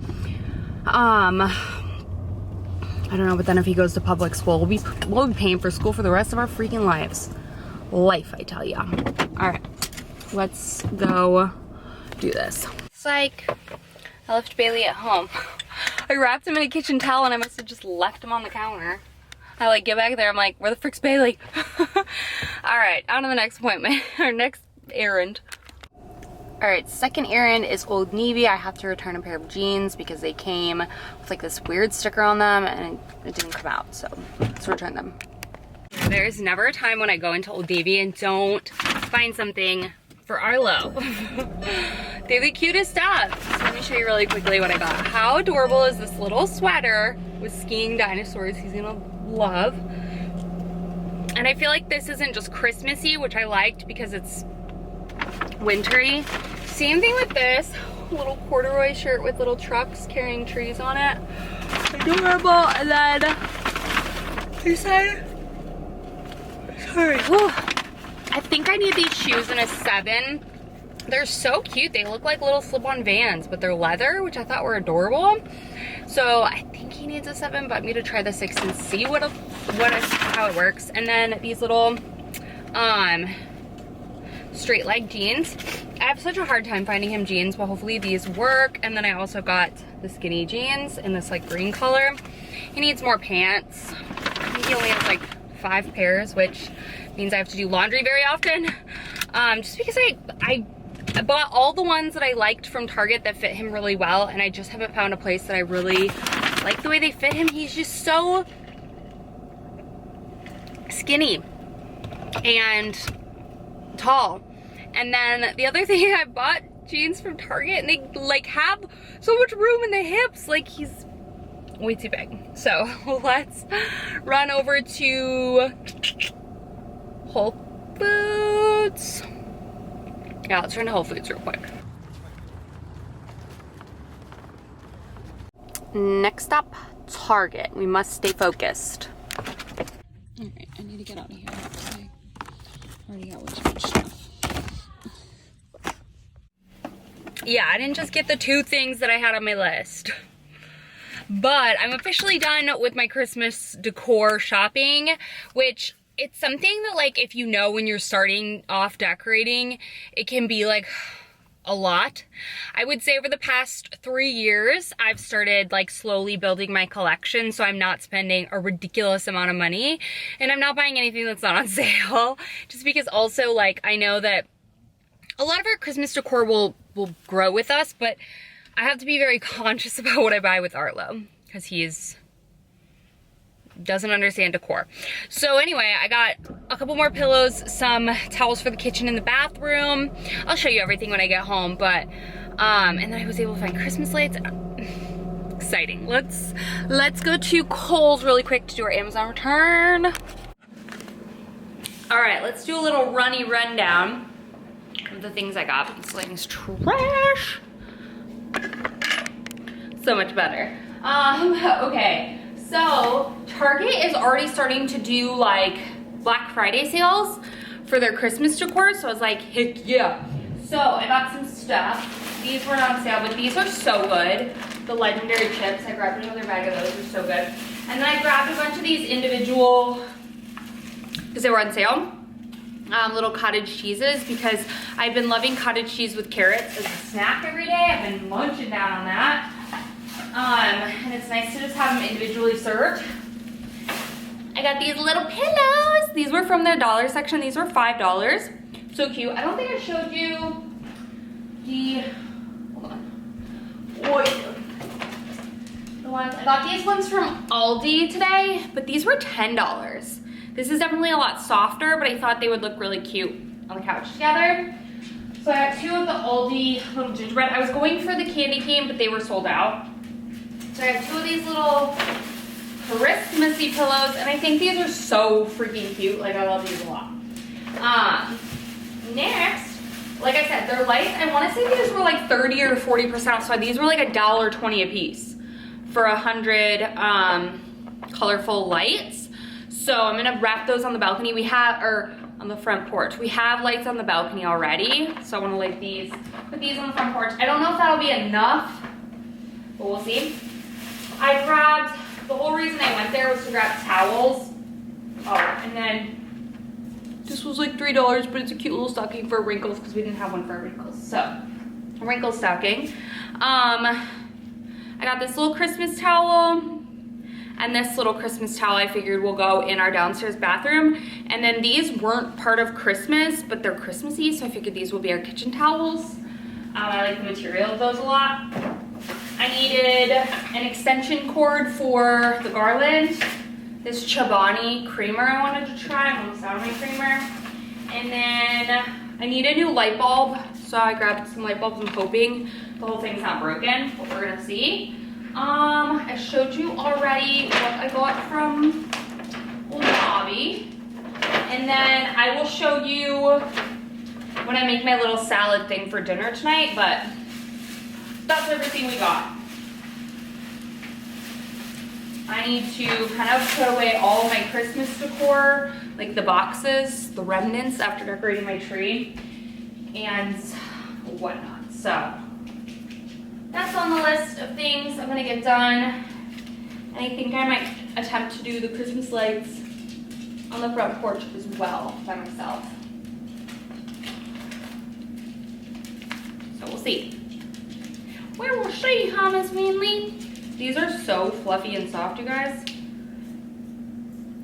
I don't know, but then if he goes to public school, we'll be paying for school for the rest of our freaking lives. Life, I tell ya. All right, let's go do this. It's like, I left Bailey at home. I wrapped him in a kitchen towel and I must have just left him on the counter. I like get back there, I'm like, where the frick's Bailey? All right, on to the next appointment, or next errand. All right, second errand is Old Navy. I have to return a pair of jeans because they came with like this weird sticker on them and it didn't come out, so let's return them. There's never a time when I go into Old Navy and don't find something for Arlo. They're the cutest stuff. So let me show you really quickly what I got. How adorable is this little sweater with skiing dinosaurs he's gonna love. And I feel like this isn't just Christmassy, which I liked because it's wintry. Same thing with this little corduroy shirt with little trucks carrying trees on it. Adorable. And then this side, sorry, I think I need these shoes in a 7. They're so cute. They look like little slip-on Vans, but they're leather, which I thought were adorable. So I think he needs a 7, but I'm gonna try the 6 and see how it works. And then these little straight leg jeans. I have such a hard time finding him jeans, but hopefully these work. And then I also got the skinny jeans in this like green color. He needs more pants. I think he only has like 5 pairs, which means I have to do laundry very often. Just because I bought all the ones that I liked from Target that fit him really well, and I just haven't found a place that I really like the way they fit him. He's just so skinny and tall. And then the other thing, I bought jeans from Target and they like have so much room in the hips, like he's way too big. So let's run over to Whole Foods. Yeah, let's run to Whole Foods real quick. Next up, Target. We must stay focused. All right, I need to get out of here. I already got way too much stuff. Yeah, I didn't just get the 2 things that I had on my list. But I'm officially done with my Christmas decor shopping, which it's something that like if you know when you're starting off decorating, it can be like a lot. I would say over the past 3 years, I've started like slowly building my collection, so I'm not spending a ridiculous amount of money and I'm not buying anything that's not on sale, just because also like I know that a lot of our Christmas decor will grow with us, but I have to be very conscious about what I buy with Arlo because he's doesn't understand decor. So anyway, I got a couple more pillows, some towels for the kitchen and the bathroom. I'll show you everything when I get home, but, and then I was able to find Christmas lights. Exciting. Let's go to Kohl's really quick to do our Amazon return. All right, let's do a little rundown of the things I got. This lighting's trash. So much better. Okay, so Target is already starting to do like Black Friday sales for their Christmas decor, so I was like, heck yeah. So I got some stuff. These weren't on sale, but these are so good. The legendary chips, I grabbed another bag of those, they're so good. And then I grabbed a bunch of these individual, because they were on sale, little cottage cheeses, because I've been loving cottage cheese with carrots as a snack every day. I've been munching down on that. And it's nice to just have them individually served. I got these little pillows. These were from their dollar section. These were $5. So cute. I don't think I showed you the, hold on. The ones, I got these ones from Aldi today, but these were $10. This is definitely a lot softer, but I thought they would look really cute on the couch together. So I got 2 of the Aldi little gingerbread. I was going for the candy cane, but they were sold out. So I have 2 of these little Christmassy pillows, and I think these are so freaking cute. Like, I love these a lot. Next, like I said, they're lights. I want to say these were like 30 or 40% off. So these were like $1.20 a piece for 100 colorful lights. So I'm gonna wrap those on the balcony. We have, or on the front porch. We have lights on the balcony already. So I wanna light these, put these on the front porch. I don't know if that'll be enough, but we'll see. I grabbed, the whole reason I went there was to grab towels. Oh, and then this was like $3, but it's a cute little stocking for wrinkles because we didn't have one for wrinkles. So, a wrinkle stocking. I got this little Christmas towel. And this little Christmas towel I figured will go in our downstairs bathroom. And then these weren't part of Christmas, but they're Christmassy, so I figured these will be our kitchen towels. I like the material of those a lot. I needed an extension cord for the garland. This Chobani creamer I wanted to try. I'm almost out of my creamer. And then I need a new light bulb, so I grabbed some light bulbs. I'm hoping the whole thing's not broken, but we're gonna see. I showed you already what I got from Old Hobby. And then I will show you when I make my little salad thing for dinner tonight, but that's everything we got. I need to kind of put away all of my Christmas decor, like the boxes, the remnants after decorating my tree, and whatnot. So that's on the list of things I'm gonna get done. And I think I might attempt to do the Christmas lights on the front porch as well by myself. So we'll see. We will see, huh, Miss Mainly? These are so fluffy and soft, you guys.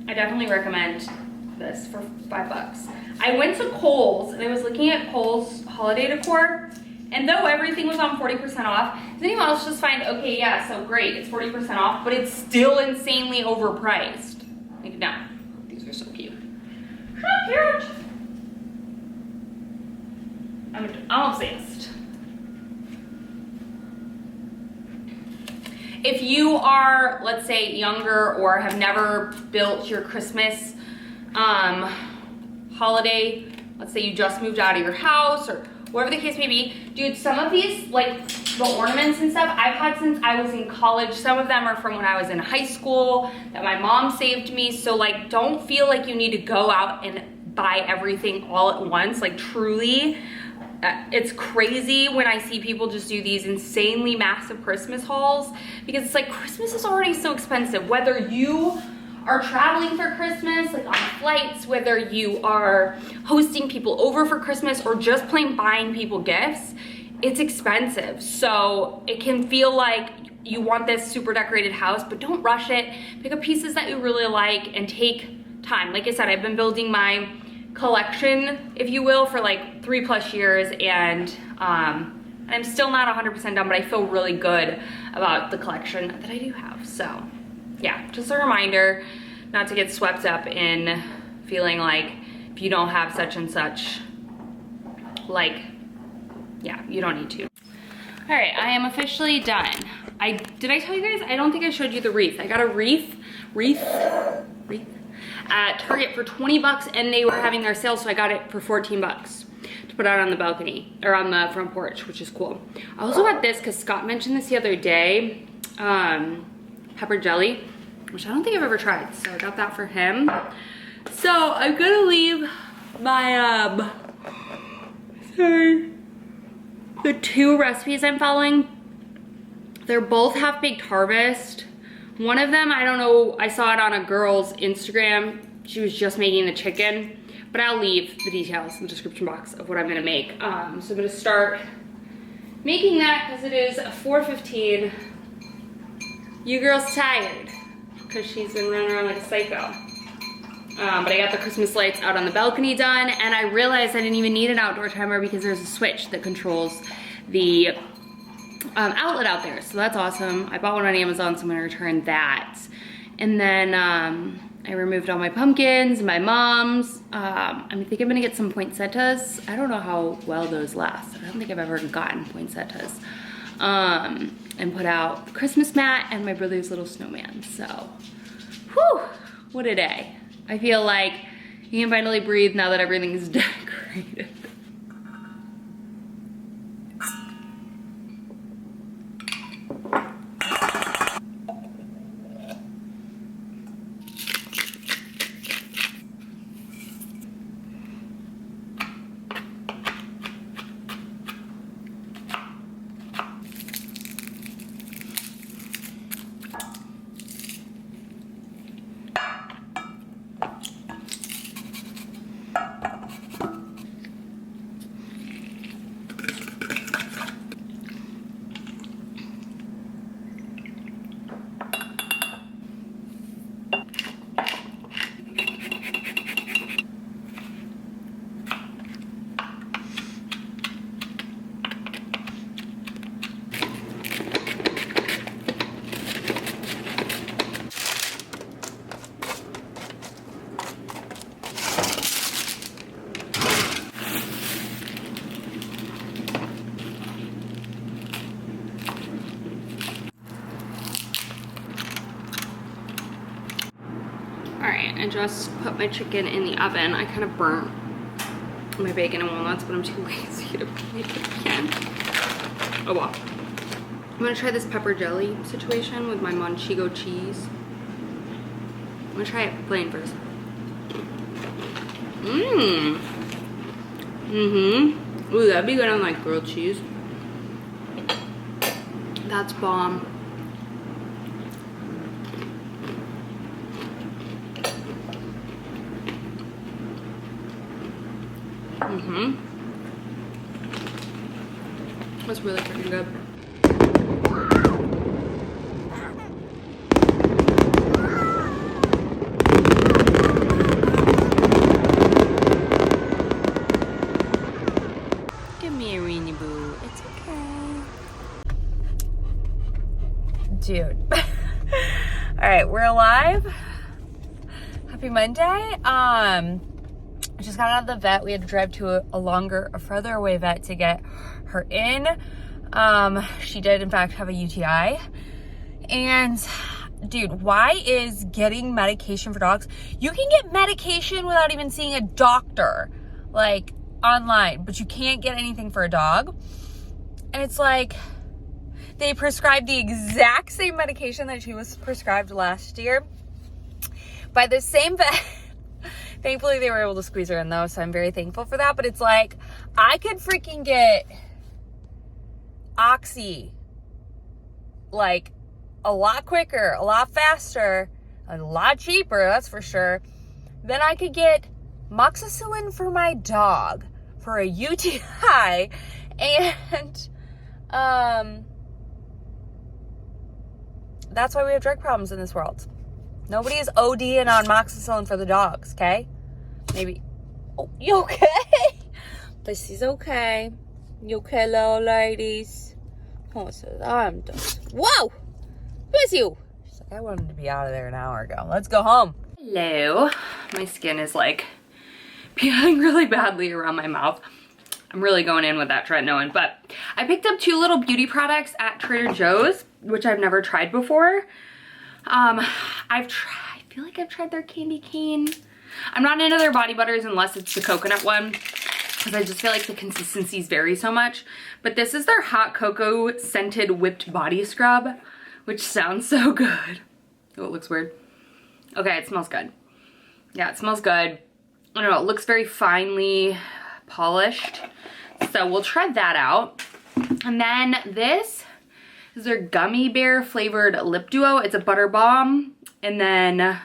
I definitely recommend this for $5. I went to Kohl's and I was looking at Kohl's holiday decor, and though everything was on 40% off, does anyone else just find, okay, yeah, so great, it's 40% off, but it's still insanely overpriced? Like, no, these are so cute. So cute! I'm obsessed. If you are, let's say, younger or have never built your Christmas holiday, let's say you just moved out of your house or whatever the case may be, dude, some of these, like the ornaments and stuff, I've had since I was in college. Some of them are from when I was in high school that my mom saved me. So like, don't feel like you need to go out and buy everything all at once. Like, truly, it's crazy when I see people just do these insanely massive Christmas hauls, because it's like, Christmas is already so expensive. Whether you are traveling for Christmas, like on flights, whether you are hosting people over for Christmas or just plain buying people gifts, it's expensive. So it can feel like you want this super decorated house, but don't rush it. Pick up pieces that you really like and take time. Like I said, I've been building my collection, if you will, for like 3+ years, and I'm still not 100% done, but I feel really good about the collection that I do have. So yeah, just a reminder, not to get swept up in feeling like if you don't have such and such, like, yeah, you don't need to. All right, I am officially done. Did I tell you guys? I don't think I showed you the wreath. I got a wreath at Target for 20 bucks, and they were having their sale, so I got it for 14 bucks to put out on the balcony, or on the front porch, which is cool. I also got this because Scott mentioned this the other day, pepper jelly, which I don't think I've ever tried, so I got that for him. So I'm gonna leave my, the 2 recipes I'm following. They're both half-baked harvest. One of them, I don't know, I saw it on a girl's Instagram. She was just making the chicken, but I'll leave the details in the description box of what I'm gonna make. So I'm gonna start making that because it is 4:15. You girl's tired because she's been running around like a psycho. But I got the Christmas lights out on the balcony done, and I realized I didn't even need an outdoor timer because there's a switch that controls the outlet out there, so that's awesome. I bought one on Amazon, so I'm gonna return that. And then I removed all my pumpkins, my mom's. I think I'm gonna get some poinsettias. I don't know how well those last. I don't think I've ever gotten poinsettias. And put out the Christmas mat and my brother's little snowman. So, whew, what a day. I feel like you can finally breathe now that everything's decorated. I just put my chicken in the oven. I kind of burnt my bacon and walnuts, but I'm too lazy to make it again. Oh well. I'm gonna try this pepper jelly situation with my Manchego cheese. I'm gonna try it plain first. Ooh, that'd be good on like grilled cheese. That's bomb. That's really freaking good. Give me a weenie boo. It's okay. Dude. Alright, we're alive. Happy Monday. I just got out of the vet. We had to drive to a further away vet to get her in. She did in fact have a UTI. And dude, why is getting medication for dogs? You can get medication without even seeing a doctor, like online, but you can't get anything for a dog. And it's like, they prescribed the exact same medication that she was prescribed last year by the same vet. Thankfully, they were able to squeeze her in though, so I'm very thankful for that. But it's like, I could freaking get Oxy like a lot quicker, a lot faster, a lot cheaper, that's for sure. Then I could get moxicillin for my dog for a UTI, and that's why we have drug problems in this world. Nobody is ODing on moxicillin for the dogs, okay? Maybe. Oh, you okay? Pussy's okay. You okay, little ladies? Oh, so I'm done. Whoa! Who is you? She's like, I wanted to be out of there an hour ago. Let's go home. Hello. My skin is like peeling really badly around my mouth. I'm really going in with that tretinoin, but I picked up 2 little beauty products at Trader Joe's, which I've never tried before. I feel like I've tried their candy cane. I'm not into their body butters unless it's the coconut one, because I just feel like the consistencies vary so much. But this is their hot cocoa scented whipped body scrub, which sounds so good. Oh, it looks weird. Okay, it smells good. Yeah, it smells good. I don't know, it looks very finely polished. So we'll try that out. And then this is their gummy bear flavored lip duo. It's a butter balm and then,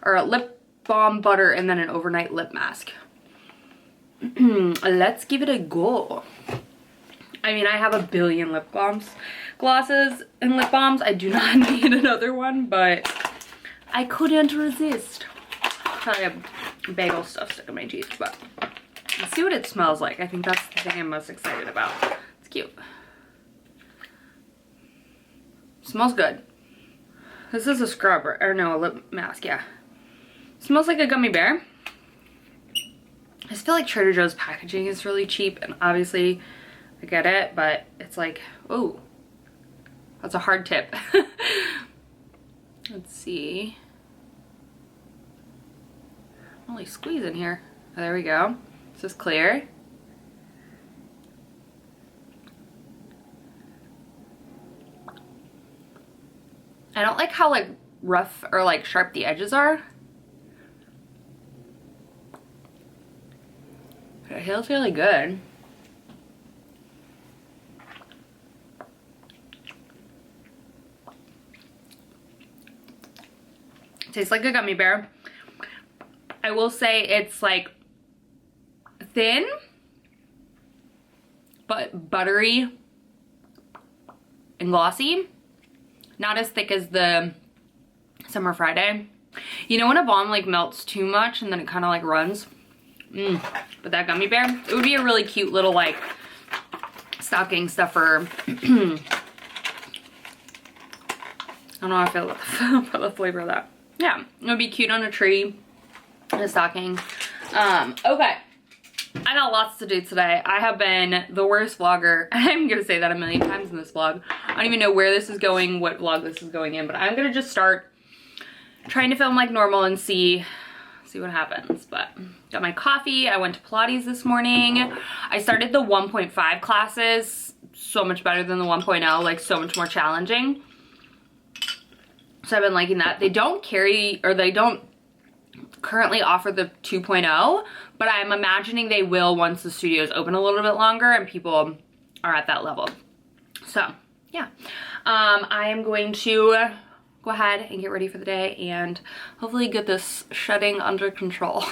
or a lip balm butter and then an overnight lip mask. Let's give it a go. I mean, I have a billion lip balms, glosses, and lip balms. I do not need another one, but I couldn't resist. I have bagel stuff stuck in my teeth, but let's see what it smells like. I think that's the thing I'm most excited about. It's cute. Smells good. This is a scrub, or no, a lip mask, yeah. Smells like a gummy bear. I just feel like Trader Joe's packaging is really cheap, and obviously I get it, but it's like, oh, that's a hard tip. Let's see. Only squeeze in here. Oh, there we go. This is clear. I don't like how like rough or like sharp the edges are. But it feels really good. Tastes like a gummy bear. I will say it's like thin, but buttery and glossy. Not as thick as the Summer Friday. You know when a balm like melts too much and then it kind of like runs? But that gummy bear, it would be a really cute little like stocking stuffer. I don't know how I feel about the flavor of that. Yeah, it would be cute on a tree, in a stocking. Okay. I got lots to do today. I have been the worst vlogger. I'm gonna say that a million times in this vlog. I don't even know where this is going, what vlog this is going in, but I'm gonna just start trying to film like normal and see what happens. But got my coffee. I went to Pilates this morning. I started the 1.5 classes. So much better than the 1.0, like so much more challenging. So I've been liking that. They don't carry, or they don't currently offer the 2.0, but I'm imagining they will once the studios open a little bit longer and people are at that level. So yeah, I am going to go ahead and get ready for the day and hopefully get this shedding under control.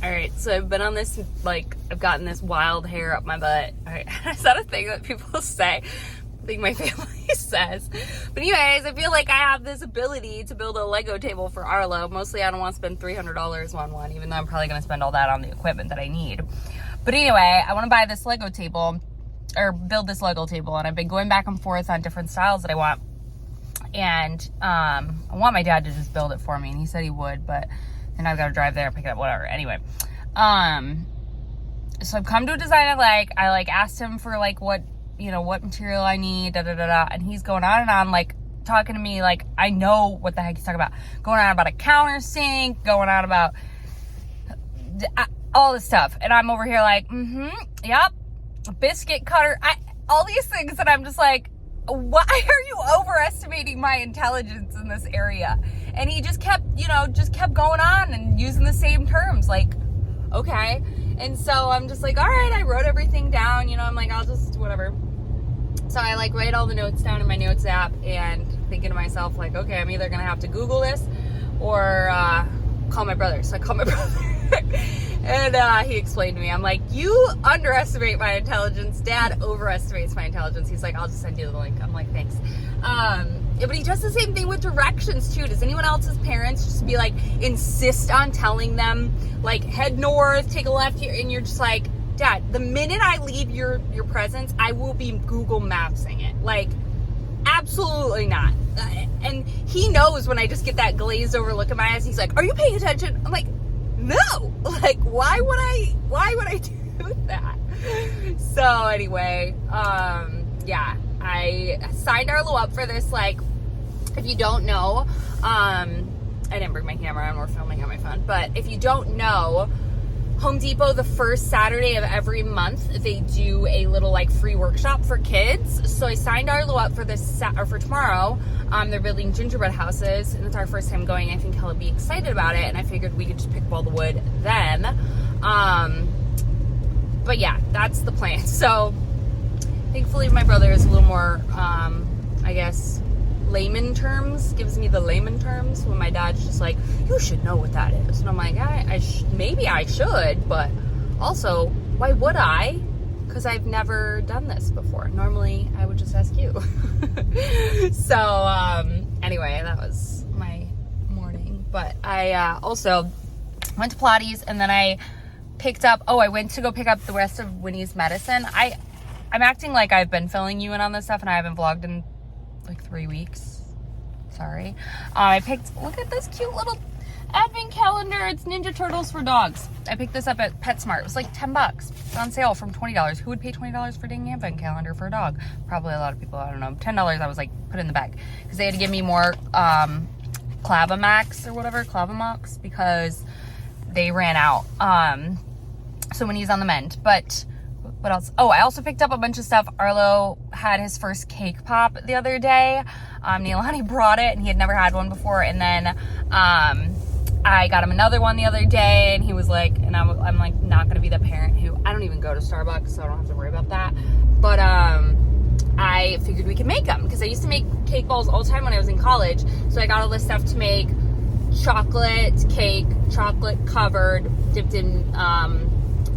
All right, so I've been on this, like, I've gotten this wild hair up my butt. All right, is that a thing that people say? I think my family says. But anyways, I feel like I have this ability to build a Lego table for Arlo. Mostly I don't want to spend $300 on one, even though I'm probably going to spend all that on the equipment that I need. But anyway, I want to buy this Lego table, or build this Lego table, and I've been going back and forth on different styles that I want. And I want my dad to just build it for me, and he said he would, but then I've got to drive there and pick it up, whatever. Anyway, so I've come to a design I like. I like asked him for like what, you know, what material I need, and he's going on and on, like talking to me like I know what the heck he's talking about. Going on about a countersink, going on about all this stuff, and I'm over here like, yep, biscuit cutter, all these things that I'm just like, why are you overestimating my intelligence in this area? And he just kept, just kept going on and using the same terms, like, okay. And so I'm just like, all right, I wrote everything down, I'm like, I'll just, whatever. So I like write all the notes down in my notes app and thinking to myself, like, okay, I'm either gonna have to Google this or call my brother. So I called my brother and he explained to me, I'm like, you underestimate my intelligence, Dad overestimates my intelligence. He's like, I'll just send you the link. I'm like, thanks. But he does the same thing with directions too. Does anyone else's parents just be like, insist on telling them, like, head north, take a left here, and you're just like, Dad, the minute I leave your presence, I will be Google Mapsing it. Like, absolutely not. And he knows when I just get that glazed over look in my eyes. He's like, are you paying attention? I'm like, no. Like, why would I do that? So anyway, yeah, I signed Arlo up for this. Like, if you don't know, I didn't bring my camera and we're filming on my phone, but if you don't know, Home Depot, the first Saturday of every month, they do a little like free workshop for kids. So I signed Arlo up for this or for tomorrow. They're building gingerbread houses, and it's our first time going. I think he'll be excited about it, and I figured we could just pick up all the wood then. But yeah, that's the plan. So thankfully my brother is a little more, I guess, layman terms, gives me the layman terms, when my dad's just like, you should know what that is. And I'm like, maybe I should, but also, why would I? Because I've never done this before. Normally, I would just ask you. So, anyway, that was my morning. But I also went to Pilates, and then I picked up, I went to go pick up the rest of Winnie's medicine. I'm acting like I've been filling you in on this stuff, and I haven't vlogged in like 3 weeks. Sorry. Look at this cute little advent calendar. It's Ninja Turtles for dogs. I picked this up at PetSmart. It was like $10. It's on sale from $20. Who would pay $20 for a dang advent calendar for a dog? Probably a lot of people. I don't know. $10 I was like, put in the bag. Because they had to give me more Clavamax or whatever. Clavamox. Because they ran out. So when he's on the mend. But what else? I also picked up a bunch of stuff. Arlo had his first cake pop the other day. Neilani brought it, and he had never had one before. And then I got him another one the other day, and he was like, and I'm like not going to be the parent who, I don't even go to Starbucks, so I don't have to worry about that. But I figured we could make them, because I used to make cake balls all the time when I was in college. So I got all this stuff to make chocolate cake, chocolate covered, dipped in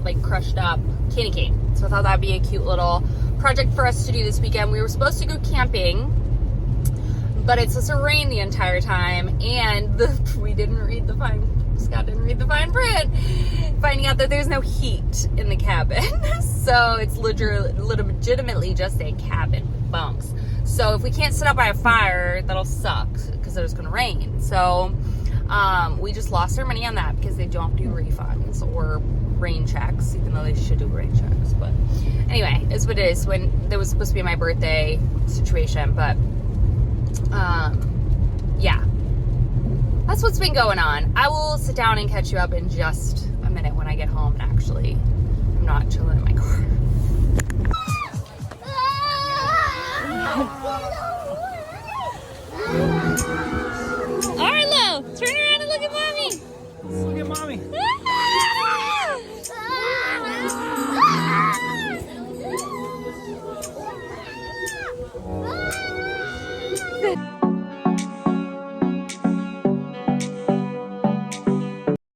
like crushed up candy cane. So I thought that'd be a cute little project for us to do this weekend. We were supposed to go camping, but it's supposed to rain the entire time, and Scott didn't read the fine print, finding out that there's no heat in the cabin. So it's legitimately just a cabin with bunks. So if we can't sit up by a fire, that'll suck, because it's gonna rain. So we just lost our money on that, because they don't do refunds or rain checks, even though they should do rain checks. But anyway, it's what it is. When there was supposed to be my birthday situation, but yeah, that's what's been going on. I will sit down and catch you up in just a minute when I get home, and actually I'm not chilling in my car.